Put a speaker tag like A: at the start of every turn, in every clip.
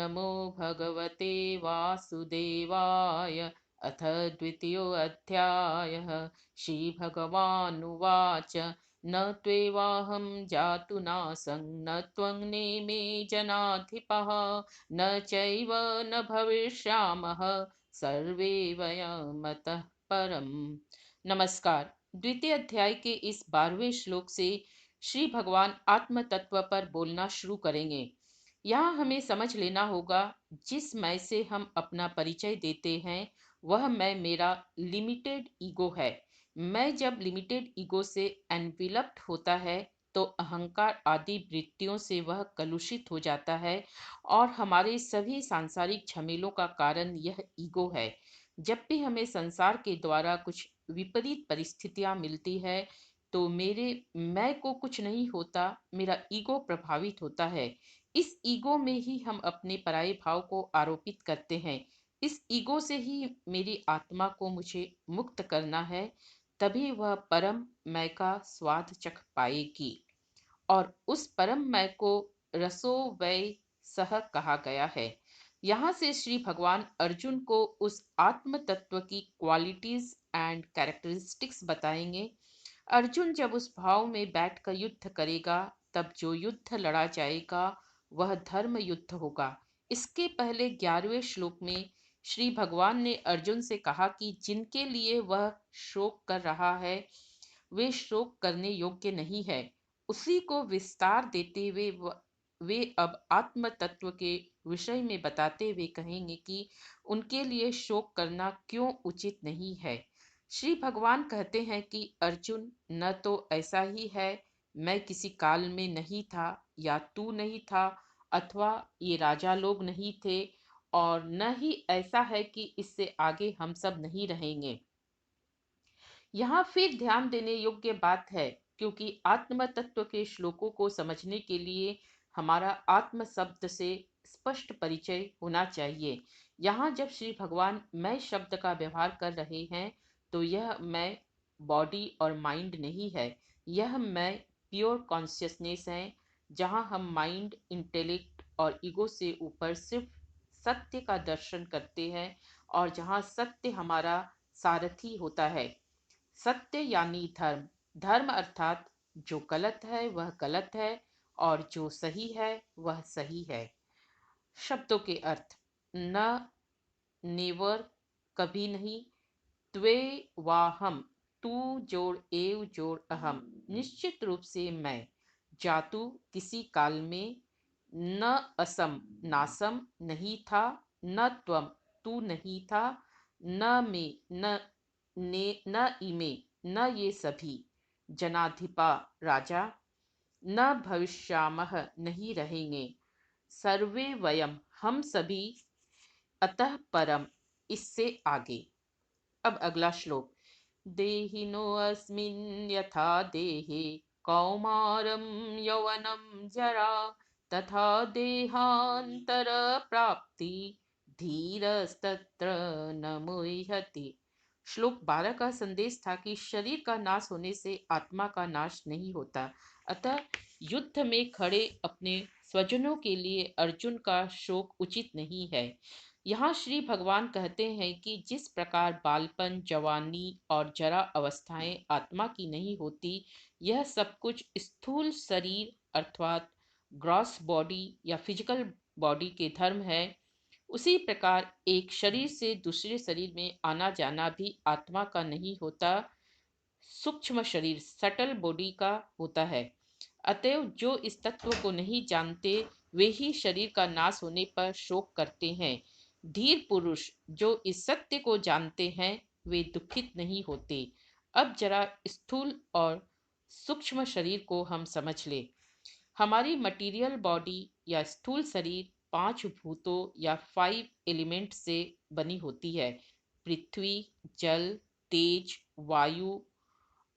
A: नमो भगवते वासुदेवाय। अथ द्वितीयोऽध्यायः। श्रीभगवानुवाच न त्वेवाहं जातु नासं न त्वं नेमे जनाधिपः न चैव न भविष्यामः सर्वे वयमतः परम्। नमस्कार। द्वितीय अध्याय के इस 12वें श्लोक से श्री भगवान आत्म तत्व पर बोलना शुरू करेंगे। यहाँ हमें समझ लेना होगा, जिस मैं से हम अपना परिचय देते हैं वह मैं मेरा लिमिटेड ईगो है। मैं जब लिमिटेड ईगो से एनविलप्ड होता है तो अहंकार आदि वृत्तियों से वह कलुषित हो जाता है और हमारे सभी सांसारिक झमेलों का कारण यह ईगो है। जब भी हमें संसार के द्वारा कुछ विपरीत परिस्थितियां मिलती है तो मेरे मैं को कुछ नहीं होता, मेरा ईगो प्रभावित होता है। इस ईगो में ही हम अपने पराये भाव को आरोपित करते हैं। इस ईगो से ही मेरी आत्मा को मुझे मुक्त करना है, तभी वह परम मैं का स्वाद चख पाएगी। और उस परम मैं को रसो वै सह कहा गया है। यहाँ से श्री भगवान अर्जुन को उस आत्म तत्व की क्वालिटीज एंड कैरेक्टरिस्टिक्स बताएंगे। अर्जुन जब उस भाव में बैठकर युद्ध करेगा तब जो युद्ध लड़ा जाएगा वह धर्म युद्ध होगा। इसके पहले 11वें श्लोक में श्री भगवान ने अर्जुन से कहा कि जिनके लिए वह शोक कर रहा है वे शोक करने योग्य नहीं है। उसी को विस्तार देते हुए वे अब आत्म तत्व के विषय में बताते हुए कहेंगे कि उनके लिए शोक करना क्यों उचित नहीं है। श्री भगवान कहते हैं कि अर्जुन, न तो ऐसा ही है मैं किसी काल में नहीं था या तू नहीं था अथवा ये राजा लोग नहीं थे, और न ही ऐसा है कि इससे आगे हम सब नहीं रहेंगे। यहाँ फिर ध्यान देने योग्य बात है, क्योंकि आत्म तत्व के श्लोकों को समझने के लिए हमारा आत्म शब्द से स्पष्ट परिचय होना चाहिए। यहाँ जब श्री भगवान मैं शब्द का व्यवहार कर रहे हैं तो यह मैं बॉडी और माइंड नहीं है। यह मैं प्योर कॉन्शियसनेस है, जहाँ हम माइंड, इंटेलेक्ट और ईगो से ऊपर सिर्फ सत्य का दर्शन करते हैं और जहाँ सत्य हमारा सारथी होता है। सत्य यानी धर्म। धर्म अर्थात जो गलत है वह गलत है और जो सही है वह सही है। शब्दों के अर्थ। न, नेवर, कभी नहीं। त्वे वाहम, तू जोड़ एव जोड़ अहम, निश्चित रूप से मैं। जातु, किसी काल में। न असम, नासम, नहीं था। न त्वम, तू नहीं था। न में, न ने, न इमे, न ये सभी। जनाधिपा, राजा। न भविष्यामह, नहीं रहेंगे। सर्वे वयम, हम सभी। अतः परम, इससे आगे। अब अगला श्लोक। देहिनोऽस्मिन् यथा देहे कौमारं यौवनं जरा तथा देहांतर प्राप्ति धीरस्तत्र न मुह्यति। श्लोक 12 का संदेश था कि शरीर का नाश होने से आत्मा का नाश नहीं होता। अतः युद्ध में खड़े अपने स्वजनों के लिए अर्जुन का शोक उचित नहीं है। यहाँ श्री भगवान कहते हैं कि जिस प्रकार बालपन, जवानी और जरा अवस्थाएं आत्मा की नहीं होती, यह सब कुछ स्थूल शरीर अर्थात ग्रॉस बॉडी या फिजिकल बॉडी के धर्म है, उसी प्रकार एक शरीर से दूसरे शरीर में आना जाना भी आत्मा का नहीं होता, सूक्ष्म शरीर सटल बॉडी का होता है। अतएव जो इस तत्व को नहीं जानते वे ही शरीर का नाश होने पर शोक करते हैं। धीर पुरुष जो इस सत्य को जानते हैं वे दुखित नहीं होते। अब जरा स्थूल और सूक्ष्म शरीर को हम समझ ले। हमारी मटेरियल बॉडी या स्थूल शरीर 5 भूतों या 5 एलिमेंट से बनी होती है। पृथ्वी, जल, तेज, वायु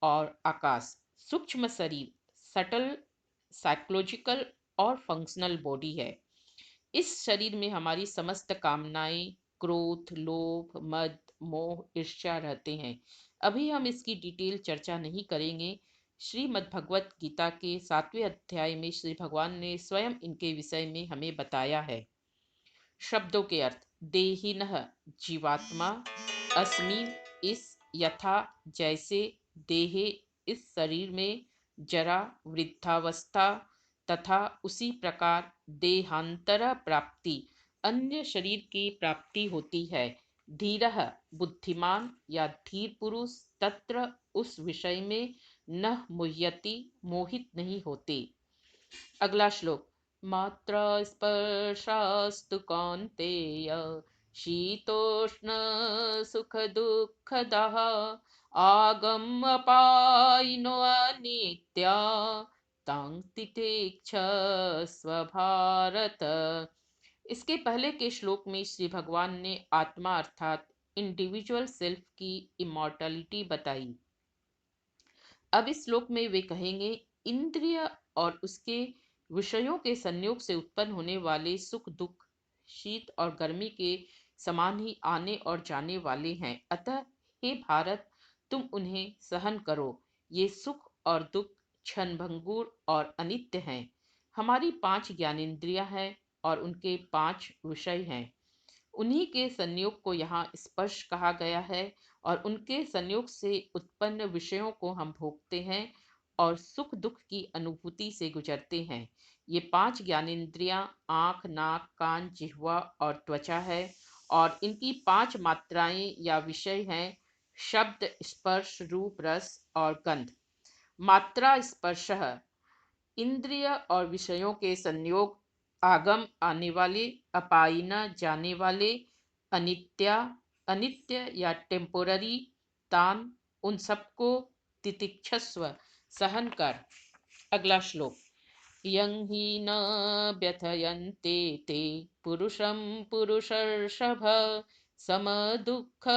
A: और आकाश। सूक्ष्म शरीर सटल, साइकोलॉजिकल और फंक्शनल बॉडी है। इस शरीर में हमारी समस्त कामनाएं, क्रोध, लोभ, मद, मोह, ईर्ष्या रहते हैं। अभी हम इसकी डिटेल चर्चा नहीं करेंगे। श्रीमद् भगवत गीता के 7वें अध्याय में श्री भगवान ने स्वयं इनके विषय में हमें बताया है। शब्दों के अर्थ। देहिनः जीवात्मा, अस्मि इस, यथा जैसे, देहे इस शरीर में, जरा वृद्धावस्था, तथा उसी प्रकार, देहांतर प्राप्ति अन्य शरीर की प्राप्ति होती है। धीरः बुद्धिमान या धीर पुरुष, तत्र उस विषय में, न मुह्यति मोहित नहीं होते। अगला श्लोक। मात्रा स्पर्शास्तु कौन्तेय, शीतोष्ण सुख दुःखदः, आगम अपायिनो अनित्या, तां तितिक्षस्व भारत। इसके पहले के श्लोक में श्री भगवान ने आत्मा अर्थात इंडिविजुअल सेल्फ की इमॉर्टलिटी बताई। अब इस श्लोक में वे कहेंगे, इंद्रिय और उसके विषयों के संयोग से उत्पन्न होने वाले सुख दुख शीत और गर्मी के समान ही आने और जाने वाले हैं। अतः हे भारत, तुम उन्हें सहन करो। ये सुख और दुख क्षणभंगुर और अनित्य हैं। हमारी 5 ज्ञानेंद्रियां हैं और उनके 5 विषय हैं। उन्हीं के संयोग को यहाँ स्पर्श कहा गया है और उनके संयोग से उत्पन्न विषयों को हम भोगते हैं और सुख दुख की अनुभूति से गुजरते हैं। ये 5 ज्ञानेंद्रियां आँख, नाक, कान, जिह्वा और त्वचा है और इनकी 5 मात्राएं या विषय हैं शब्द, स्पर्श, रूप, रस और गंध। मात्रा स्पर्श इंद्रिय और विषयों के संयोग, आगम आने वाले, अपायिना जाने वाले, अनित्या अनित्य या टेम्पोररी, तान उन सबको, तितिक्षस्व सहन कर। अगला श्लोक। यं हि न व्यथयन्ते ते पुरुषं पुरुषर्षभ, सम दुःख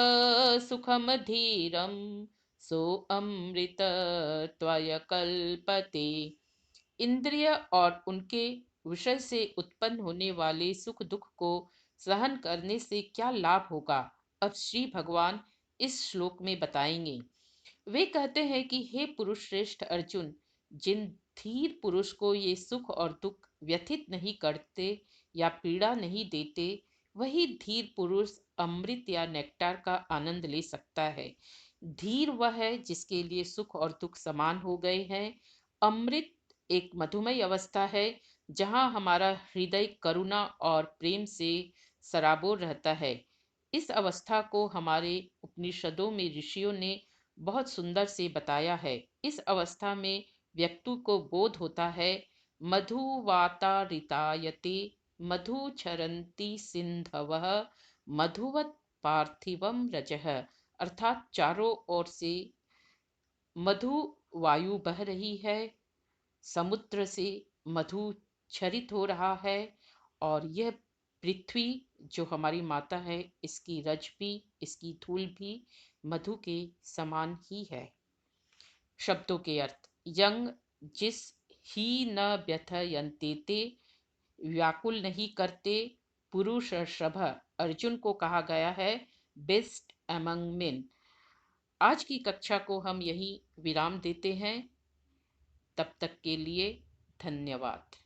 A: सुखम धीरं, सो अमृत त्वय कल्पते। इंद्रिय और उनके विषय से उत्पन्न होने वाले सुख दुख को सहन करने से क्या लाभ होगा, अब श्री भगवान इस श्लोक में बताएंगे। वे कहते हैं कि हे पुरुष श्रेष्ठ अर्जुन, जिन धीर पुरुष को ये सुख और दुख व्यथित नहीं करते या पीड़ा नहीं देते, वही धीर पुरुष अमृत या नेक्टार का आनंद ले सकता है। धीर वह है जिसके लिए सुख और दुख समान हो गए हैं। अमृत एक मधुमय अवस्था है जहाँ हमारा हृदय करुणा और प्रेम से सराबोर रहता है। इस अवस्था को हमारे उपनिषदों में ऋषियों ने बहुत सुंदर से बताया है। इस अवस्था में व्यक्ति को बोध होता है, मधुवातारितायते मधु क्षरन्ति सिंधवः, मधुवत पार्थिवम रजः, अर्थात चारों ओर से मधु वायु बह रही है, समुद्र से मधु क्षरित हो रहा है और यह पृथ्वी जो हमारी माता है, इसकी रज भी, इसकी धूल भी मधु के समान ही है। शब्दों के अर्थ। यंग जिस, ही न व्यथयन्ते ते व्याकुल नहीं करते, पुरुष ऋषभ अर्जुन को कहा गया है, बेस्ट एमंग मेन। आज की कक्षा को हम यही विराम देते हैं। तब तक के लिए धन्यवाद।